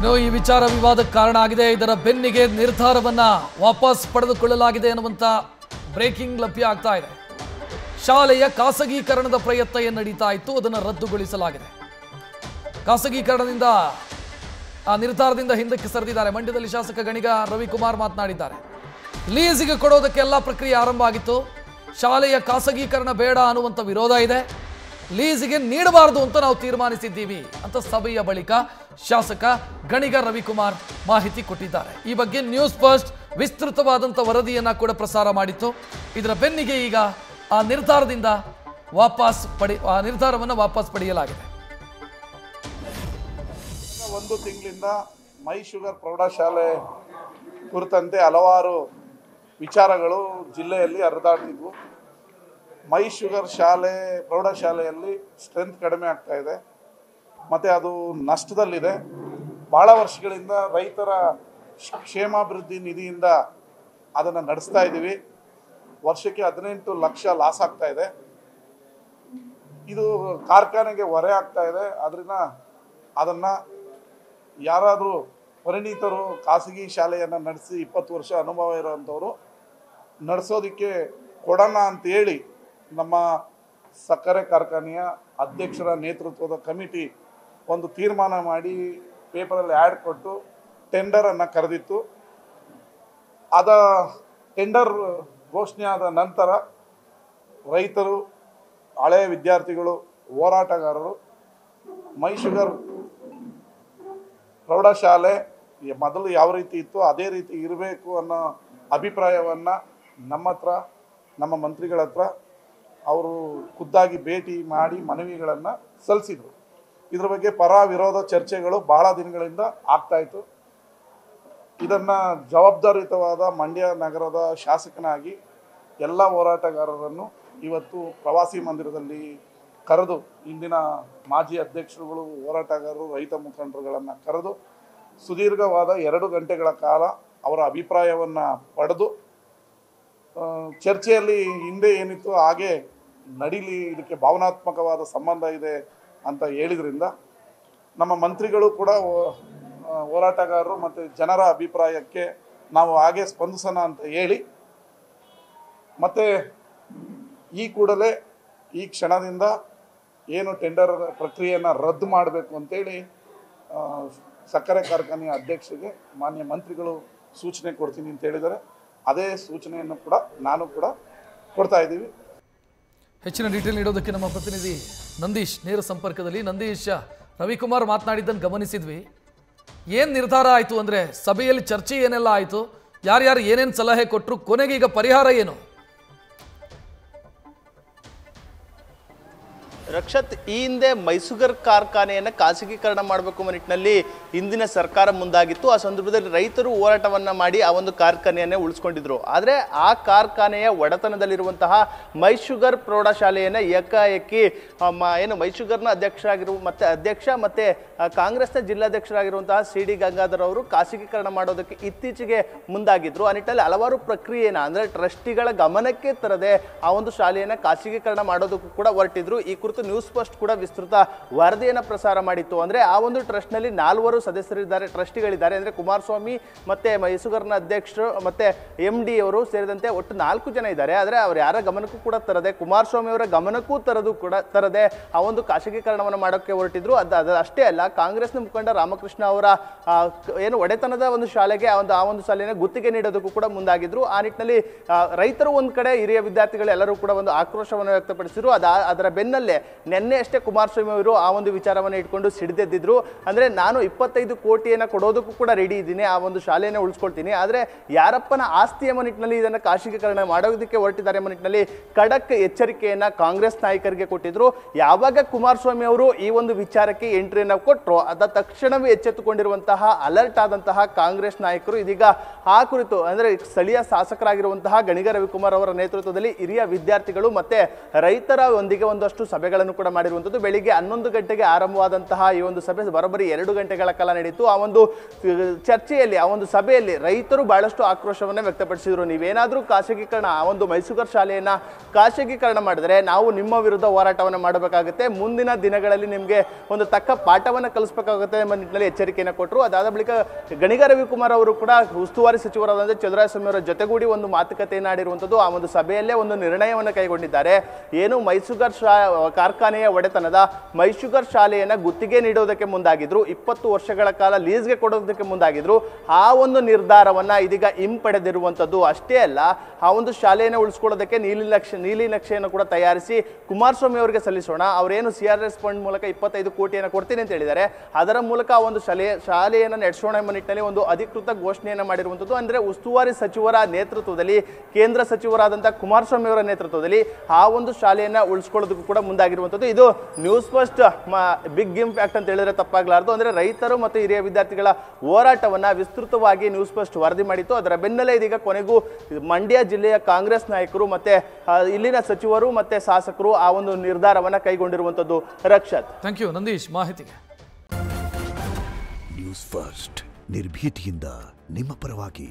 ಇನ್ನು ಈ ವಿಚಾರ ವಿವಾದಕ್ಕೆ ಕಾರಣ ಆಗಿದೆ. ಇದರ ಬೆನ್ನಿಗೆ ನಿರ್ಧಾರವನ್ನ ವಾಪಸ್ ಪಡೆದುಕೊಳ್ಳಲಾಗಿದೆ ಎನ್ನುವಂತ ಬ್ರೇಕಿಂಗ್ ಲಭ್ಯ ಆಗ್ತಾ ಇದೆ. ಶಾಲೆಯ ಖಾಸಗೀಕರಣದ ಪ್ರಯತ್ನ ಏನು ನಡೀತಾ ಇತ್ತು ಅದನ್ನು ರದ್ದುಗೊಳಿಸಲಾಗಿದೆ. ಖಾಸಗೀಕರಣದಿಂದ ಆ ನಿರ್ಧಾರದಿಂದ ಹಿಂದಕ್ಕೆ ಸರಿದಿದ್ದಾರೆ. ಮಂಡ್ಯದಲ್ಲಿ ಶಾಸಕ ಗಣಿಗ ರವಿಕುಮಾರ್ ಮಾತನಾಡಿದ್ದಾರೆ. ಲೀಸಿಗೆ ಕೊಡೋದಕ್ಕೆ ಎಲ್ಲ ಪ್ರಕ್ರಿಯೆ ಆರಂಭ ಆಗಿತ್ತು. ಶಾಲೆಯ ಖಾಸಗೀಕರಣ ಬೇಡ ಅನ್ನುವಂಥ ವಿರೋಧ ಇದೆ. ಲೀಸಿಗೆ ನೀಡಬಾರದು ಅಂತ ನಾವು ತೀರ್ಮಾನಿಸಿದ್ದೀವಿ ಅಂತ ಸಭೆಯ ಬಳಿಕ ಶಾಸಕ ಗಣಿಗ ರವಿಕುಮಾರ್ ಮಾಹಿತಿ ಕೊಟ್ಟಿದ್ದಾರೆ. ಈ ಬಗ್ಗೆ ನ್ಯೂಸ್ ಫಸ್ಟ್ ವಿಸ್ತೃತವಾದಂಥ ವರದಿಯನ್ನ ಕೂಡ ಪ್ರಸಾರ ಮಾಡಿತ್ತು. ಇದರ ಬೆನ್ನಿಗೆ ಈಗ ಆ ನಿರ್ಧಾರವನ್ನು ವಾಪಸ್ ಪಡೆಯಲಾಗಿದೆ. ಒಂದು ತಿಂಗಳಿಂದ ಮೈ ಶುಗರ್ ಪ್ರೌಢಶಾಲೆ ಕುರಿತಂತೆ ಹಲವಾರು ವಿಚಾರಗಳು ಜಿಲ್ಲೆಯಲ್ಲಿ ಹರಿದಾಡ್ತಿದ್ವು. ಮೈ ಶುಗರ್ ಪ್ರೌಢಶಾಲೆಯಲ್ಲಿ ಸ್ಟ್ರೆಂತ್ ಕಡಿಮೆ ಆಗ್ತಾ ಇದೆ ಮತ್ತು ಅದು ನಷ್ಟದಲ್ಲಿದೆ. ಭಾಳ ವರ್ಷಗಳಿಂದ ರೈತರ ಕ್ಷೇಮಾಭಿವೃದ್ಧಿ ನಿಧಿಯಿಂದ ಅದನ್ನು ನಡೆಸ್ತಾ ಇದ್ದೀವಿ. ವರ್ಷಕ್ಕೆ 18 ಲಕ್ಷ ಲಾಸ್ ಆಗ್ತಾ ಇದೆ. ಇದು ಕಾರ್ಖಾನೆಗೆ ಹೊರೆ ಆಗ್ತಾ ಇದೆ. ಅದನ್ನು ಯಾರಾದರೂ ಪರಿಣಿತರು ಖಾಸಗಿ ಶಾಲೆಯನ್ನು ನಡೆಸಿ 20 ವರ್ಷ ಅನುಭವ ಇರೋವಂಥವ್ರು ನಡೆಸೋದಕ್ಕೆ ಕೊಡೋಣ ಅಂತೇಳಿ ನಮ್ಮ ಸಕ್ಕರೆ ಕಾರ್ಖಾನೆಯ ಅಧ್ಯಕ್ಷರ ನೇತೃತ್ವದ ಕಮಿಟಿ ಒಂದು ತೀರ್ಮಾನ ಮಾಡಿ ಪೇಪರಲ್ಲಿ ಆ್ಯಡ್ ಕೊಟ್ಟು ಟೆಂಡರನ್ನು ಕರೆದಿತ್ತು. ಟೆಂಡರ್ ಘೋಷಣೆ ಆದ ನಂತರ ರೈತರು, ಹಳೆಯ ವಿದ್ಯಾರ್ಥಿಗಳು, ಹೋರಾಟಗಾರರು ಮೈ ಶುಗರ್ ಪ್ರೌಢಶಾಲೆ ಮೊದಲು ಯಾವ ರೀತಿ ಇತ್ತು ಅದೇ ರೀತಿ ಇರಬೇಕು ಅನ್ನೋ ಅಭಿಪ್ರಾಯವನ್ನು ನಮ್ಮ ಮಂತ್ರಿಗಳ ಹತ್ರ ಅವರು ಖುದ್ದಾಗಿ ಭೇಟಿ ಮಾಡಿ ಮನವಿಗಳನ್ನು ಸಲ್ಲಿಸಿದರು. ಇದ್ರ ಬಗ್ಗೆ ಪರ ವಿರೋಧ ಚರ್ಚೆಗಳು ಬಹಳ ದಿನಗಳಿಂದ ಆಗ್ತಾಯಿತ್ತು. ಇದನ್ನು ಜವಾಬ್ದಾರಿಯುತವಾದ ಮಂಡ್ಯ ನಗರದ ಶಾಸಕನಾಗಿ ಎಲ್ಲ ಹೋರಾಟಗಾರರನ್ನು ಇವತ್ತು ಪ್ರವಾಸಿ ಮಂದಿರದಲ್ಲಿ ಕರೆದು ಇಂದಿನ ಮಾಜಿ ಅಧ್ಯಕ್ಷರುಗಳು, ಹೋರಾಟಗಾರರು, ರೈತ ಮುಖಂಡರುಗಳನ್ನು ಕರೆದು ಸುದೀರ್ಘವಾದ 2 ಗಂಟೆಗಳ ಕಾಲ ಅವರ ಅಭಿಪ್ರಾಯವನ್ನು ಪಡೆದು ಚರ್ಚೆಯಲ್ಲಿ ಹಿಂದೆ ಏನಿತ್ತು ಹಾಗೆ ನಡೀಲಿ, ಇದಕ್ಕೆ ಭಾವನಾತ್ಮಕವಾದ ಸಂಬಂಧ ಇದೆ ಅಂತ ಹೇಳಿದ್ರಿಂದ ನಮ್ಮ ಮಂತ್ರಿಗಳು ಕೂಡ ಹೋರಾಟಗಾರರು ಮತ್ತು ಜನರ ಅಭಿಪ್ರಾಯಕ್ಕೆ ನಾವು ಹಾಗೆ ಸ್ಪಂದಿಸೋಣ ಅಂತ ಹೇಳಿ ಮತ್ತು ಈ ಕೂಡಲೇ ಈ ಕ್ಷಣದಿಂದ ಏನು ಟೆಂಡರ್ ಪ್ರಕ್ರಿಯೆಯನ್ನು ರದ್ದು ಮಾಡಬೇಕು ಅಂತೇಳಿ ಸಕ್ಕರೆ ಕಾರ್ಖಾನೆಯ ಅಧ್ಯಕ್ಷರಿಗೆ ಮಾನ್ಯ ಮಂತ್ರಿಗಳು ಸೂಚನೆ ಕೊಡ್ತೀನಿ ಅಂತ ಹೇಳಿದ್ದಾರೆ. ಅದೇ ಸೂಚನೆಯನ್ನು ಕೂಡ ನಾನು ಕೂಡ ಕೊಡ್ತಾ ಇದ್ದೀವಿ. ಹೆಚ್ಚಿನ ಡೀಟೇಲ್ ನೀಡೋದಕ್ಕೆ ನಮ್ಮ ಪ್ರತಿನಿಧಿ ನಂದೀಶ್ ನೇರ ಸಂಪರ್ಕದಲ್ಲಿ. ನಂದೀಶ್, ರವಿಕುಮಾರ್ ಮಾತನಾಡಿದ್ದನ್ನು ಗಮನಿಸಿದ್ವಿ. ಏನು ನಿರ್ಧಾರ ಆಯಿತು ಅಂದರೆ ಸಭೆಯಲ್ಲಿ ಚರ್ಚೆ ಏನೆಲ್ಲ ಆಯಿತು, ಯಾರ್ಯಾರು ಏನೇನು ಸಲಹೆ ಕೊಟ್ಟರು, ಕೊನೆಗೆ ಈಗ ಪರಿಹಾರ ಏನು? ರಕ್ಷತ್, ಈ ಹಿಂದೆ ಮೈಸೂಗರ್ ಕಾರ್ಖಾನೆಯನ್ನು ಖಾಸಗೀಕರಣ ಮಾಡಬೇಕು ನಿಟ್ಟಿನಲ್ಲಿ ಹಿಂದಿನ ಸರ್ಕಾರ ಮುಂದಾಗಿತ್ತು. ಆ ಸಂದರ್ಭದಲ್ಲಿ ರೈತರು ಹೋರಾಟವನ್ನ ಮಾಡಿ ಆ ಒಂದು ಕಾರ್ಖಾನೆಯನ್ನೇ ಉಳಿಸ್ಕೊಂಡಿದ್ರು. ಆದರೆ ಆ ಕಾರ್ಖಾನೆಯ ಒಡೆತನದಲ್ಲಿರುವಂತಹ ಮೈಶುಗರ್ ಪ್ರೌಢಶಾಲೆಯನ್ನು ಏಕಾಏಕಿ ಏನು ಮೈಶುಗರ್ನ ಅಧ್ಯಕ್ಷ ಮತ್ತೆ ಕಾಂಗ್ರೆಸ್ನ ಜಿಲ್ಲಾಧ್ಯಕ್ಷರಾಗಿರುವಂತಹ CD ಗಂಗಾಧರ್ ಅವರು ಖಾಸಗೀಕರಣ ಮಾಡೋದಕ್ಕೆ ಇತ್ತೀಚೆಗೆ ಮುಂದಾಗಿದ್ರು. ಆ ನಿಟ್ಟಿನಲ್ಲಿ ಹಲವಾರು ಪ್ರಕ್ರಿಯೆನ ಅಂದರೆ ಟ್ರಸ್ಟಿಗಳ ಗಮನಕ್ಕೆ ತರದೆ ಆ ಒಂದು ಶಾಲೆಯನ್ನು ಖಾಸಗೀಕರಣ ಮಾಡೋದಕ್ಕೂ ಕೂಡ ಹೊರಟಿದ್ರು. ಈ ಕುರಿತು ನ್ಯೂಸ್ ಫಸ್ಟ್ ಕೂಡ ವಿಸ್ತೃತ ವರದಿಯನ್ನು ಪ್ರಸಾರ ಮಾಡಿತ್ತು. ಅಂದ್ರೆ ಆ ಒಂದು ಟ್ರಸ್ಟ್ ನಲ್ಲಿ 4 ಸದಸ್ಯರಿದ್ದಾರೆ, ಟ್ರಸ್ಟಿಗಳಿದ್ದಾರೆ. ಅಂದ್ರೆ ಕುಮಾರಸ್ವಾಮಿ ಮತ್ತೆ ಮೈಸೂರಿನ ಅಧ್ಯಕ್ಷರು ಮತ್ತೆ MD ಅವರು ಸೇರಿದಂತೆ ಒಟ್ಟು 4 ಜನ ಇದ್ದಾರೆ. ಆದ್ರೆ ಅವ್ರು ಯಾರ ಗಮನಕ್ಕೂ ಕೂಡ ತರದೆ, ಕುಮಾರಸ್ವಾಮಿ ಅವರ ಗಮನಕ್ಕೂ ತರದೆ ಆ ಒಂದು ಖಾಸಗೀಕರಣವನ್ನು ಮಾಡೋಕ್ಕೆ ಹೊರಟಿದ್ರು. ಅದು ಅಷ್ಟೇ ಅಲ್ಲ, ಕಾಂಗ್ರೆಸ್ನ ಮುಖಂಡ ರಾಮಕೃಷ್ಣ ಅವರ ಏನು ಒಡೆತನದ ಒಂದು ಶಾಲೆಗೆ ಆ ಒಂದು ಶಾಲೆಯನ್ನು ಗುತ್ತಿಗೆ ನೀಡೋದಕ್ಕೂ ಕೂಡ ಮುಂದಾಗಿದ್ರು. ಆ ನಿಟ್ಟಿನಲ್ಲಿ ರೈತರು ಒಂದ್ ಕಡೆ, ಹಿರಿಯ ವಿದ್ಯಾರ್ಥಿಗಳು ಎಲ್ಲರೂ ಕೂಡ ಒಂದು ಆಕ್ರೋಶವನ್ನು ವ್ಯಕ್ತಪಡಿಸಿದ್ರು. ಅದರ ಬೆನ್ನಲ್ಲೇ ನಿನ್ನೆ ಅಷ್ಟೇ ಕುಮಾರಸ್ವಾಮಿ ಅವರು ಆ ಒಂದು ವಿಚಾರವನ್ನು ಇಟ್ಕೊಂಡು ಸಿಡಿದೆದ್ದಿದ್ರು. ಅಂದ್ರೆ ನಾನು 25 ಕೋಟಿಯನ್ನು ಕೊಡೋದಕ್ಕೂ ಕೂಡ ರೆಡಿ ಇದ್ದೀನಿ, ಆ ಒಂದು ಶಾಲೆಯನ್ನು ಉಳಿಸ್ಕೊಳ್ತೀನಿ, ಆದರೆ ಯಾರಪ್ಪನ ಆಸ್ತಿ ಎಂಬ ನಿಟ್ಟಿನಲ್ಲಿ ಇದನ್ನು ಖಾಸಗೀಕರಣ ಮಾಡೋದಕ್ಕೆ ಹೊರಟಿದ್ದಾರೆ ಎಂಬ ನಿಟ್ಟಿನಲ್ಲಿ ಖಡಕ್ ಎಚ್ಚರಿಕೆಯನ್ನ ಕಾಂಗ್ರೆಸ್ ನಾಯಕರಿಗೆ ಕೊಟ್ಟಿದ್ರು. ಯಾವಾಗ ಕುಮಾರಸ್ವಾಮಿ ಅವರು ಈ ಒಂದು ವಿಚಾರಕ್ಕೆ ಎಂಟ್ರಿಯನ್ನು ಕೊಟ್ಟರು, ಅದ ತಕ್ಷಣವೇ ಎಚ್ಚೆತ್ತುಕೊಂಡಿರುವಂತಹ ಅಲರ್ಟ್ ಆದಂತಹ ಕಾಂಗ್ರೆಸ್ ನಾಯಕರು ಇದೀಗ ಆ ಕುರಿತು ಅಂದ್ರೆ ಸ್ಥಳೀಯ ಶಾಸಕರಾಗಿರುವಂತಹ ಗಣಿಗ ರವಿಕುಮಾರ್ ಅವರ ನೇತೃತ್ವದಲ್ಲಿ ಹಿರಿಯ ವಿದ್ಯಾರ್ಥಿಗಳು ಮತ್ತೆ ರೈತರ ಒಂದಿಗೆ ಒಂದಷ್ಟು ಸಭೆ ಸಭೆಗಳನ್ನು ಕೂಡ ಮಾಡಿರುವಂಥದ್ದು. ಬೆಳಿಗ್ಗೆ 11 ಗಂಟೆಗೆ ಆರಂಭವಾದಂತಹ ಈ ಒಂದು ಸಭೆ ಬರೋಬ್ಬರಿ 2 ಗಂಟೆಗಳ ಕಾಲ ನಡೀತು. ಆ ಒಂದು ಚರ್ಚೆಯಲ್ಲಿ, ಆ ಒಂದು ಸಭೆಯಲ್ಲಿ ರೈತರು ಬಹಳಷ್ಟು ಆಕ್ರೋಶವನ್ನ ವ್ಯಕ್ತಪಡಿಸಿದ್ರು. ನೀವೇನಾದ್ರೂ ಖಾಸಗೀಕರಣ, ಆ ಒಂದು ಮೈಸೂಗರ್ ಶಾಲೆಯನ್ನ ಖಾಸಗೀಕರಣ ಮಾಡಿದ್ರೆ ನಾವು ನಿಮ್ಮ ವಿರುದ್ಧ ಹೋರಾಟವನ್ನು ಮಾಡಬೇಕಾಗುತ್ತೆ, ಮುಂದಿನ ದಿನಗಳಲ್ಲಿ ನಿಮಗೆ ಒಂದು ತಕ್ಕ ಪಾಠವನ್ನು ಕಲಿಸಬೇಕಾಗುತ್ತೆ ಎಂಬ ನಿಟ್ಟಿನಲ್ಲಿ ಎಚ್ಚರಿಕೆಯನ್ನು ಕೊಟ್ಟರು. ಅದಾದ ಬಳಿಕ ಗಣಿಗ ರವಿಕುಮಾರ್ ಅವರು ಕೂಡ ಉಸ್ತುವಾರಿ ಸಚಿವರಾದಂತಹ ಚಂದ್ರಸ್ವಾಮಿ ಅವರ ಜೊತೆಗೂಡಿ ಒಂದು ಮಾತುಕತೆಯನ್ನು ಆಡಿರುವಂಥದ್ದು. ಆ ಒಂದು ಸಭೆಯಲ್ಲೇ ಒಂದು ನಿರ್ಣಯವನ್ನು ಕೈಗೊಂಡಿದ್ದಾರೆ. ಏನು ಮೈಸೂಗರ್ ಕಾರ್ಖಾನೆಯ ಒಡೆತನದ ಮೈಸೂಗರ್ ಶಾಲೆಯನ್ನ ಗುತ್ತಿಗೆ ನೀಡೋದಕ್ಕೆ ಮುಂದಾಗಿದ್ರು, 20 ವರ್ಷಗಳ ಕಾಲ ಲೀಸ್ಗೆ ಕೊಡೋದಕ್ಕೆ ಮುಂದಾಗಿದ್ರು. ಆ ಒಂದು ನಿರ್ಧಾರವನ್ನ ಇದೀಗ ಹಿಂಪಡೆದಿರುವಂಥದ್ದು. ಅಷ್ಟೇ ಅಲ್ಲ, ಆ ಒಂದು ಶಾಲೆಯನ್ನು ಉಳಿಸ್ಕೊಳ್ಳೋದಕ್ಕೆ ನೀಲಿ ನಕ್ಷೆಯನ್ನು ಕೂಡ ತಯಾರಿಸಿ ಕುಮಾರಸ್ವಾಮಿ ಅವರಿಗೆ ಸಲ್ಲಿಸೋಣ, ಅವರೇನು CRS ಫಂಡ್ ಮೂಲಕ 25 ಕೋಟಿಯನ್ನು ಕೊಡ್ತೀನಿ ಅಂತ ಹೇಳಿದ್ದಾರೆ, ಅದರ ಮೂಲಕ ಆ ಒಂದು ಶಾಲೆಯನ್ನು ನಡೆಸೋಣ ಎಂಬ ನಿಟ್ಟಿನಲ್ಲಿ ಒಂದು ಅಧಿಕೃತ ಘೋಷಣೆಯನ್ನು ಮಾಡಿರುವಂಥದ್ದು. ಅಂದ್ರೆ ಉಸ್ತುವಾರಿ ಸಚಿವರ ನೇತೃತ್ವದಲ್ಲಿ, ಕೇಂದ್ರ ಸಚಿವರಾದಂತಹ ಕುಮಾರಸ್ವಾಮಿ ಅವರ ನೇತೃತ್ವದಲ್ಲಿ ಆ ಒಂದು ಶಾಲೆಯನ್ನ ಉಳಿಸ್ಕೊಳ್ಳೋದಕ್ಕೂ ಕೂಡ ಮುಂದಾಗಿರುವಂಥದ್ದು. ಇದು ನ್ಯೂಸ್ ಫಸ್ಟ್ ಬಿಗ್ ಇಂಪ್ಯಾಕ್ಟ್ ಅಂತ ಹೇಳಿದ್ರೆ ತಪ್ಪಾಗಲಾರದು. ಅಂದ್ರೆ ರೈತರು ಮತ್ತು ಹಿರಿಯ ವಿದ್ಯಾರ್ಥಿಗಳ ಹೋರಾಟವನ್ನ ವಿಸ್ತೃತವಾಗಿ ನ್ಯೂಸ್ ಫಸ್ಟ್ ವರದಿ ಮಾಡಿತ್ತು. ಅದರ ಬೆನ್ನಲ್ಲೇ ಇದೀಗ ಕೊನೆಗೂ ಮಂಡ್ಯ ಜಿಲ್ಲೆಯ ಕಾಂಗ್ರೆಸ್ ನಾಯಕರು ಮತ್ತೆ ಇಲ್ಲಿನ ಸಚಿವರು ಮತ್ತೆ ಶಾಸಕರು ಆ ಒಂದು ನಿರ್ಧಾರವನ್ನ ಕೈಗೊಂಡಿರುವಂತದ್ದು. ರಕ್ಷತ್, ಥ್ಯಾಂಕ್ ಯು ನಂದೀಶ್ ಮಾಹಿತಿಗೆ. ನ್ಯೂಸ್ ಫಸ್ಟ್ ನಿರ್ಭೀತಿಯಿಂದ ನಿಮ್ಮ ಪರವಾಗಿ.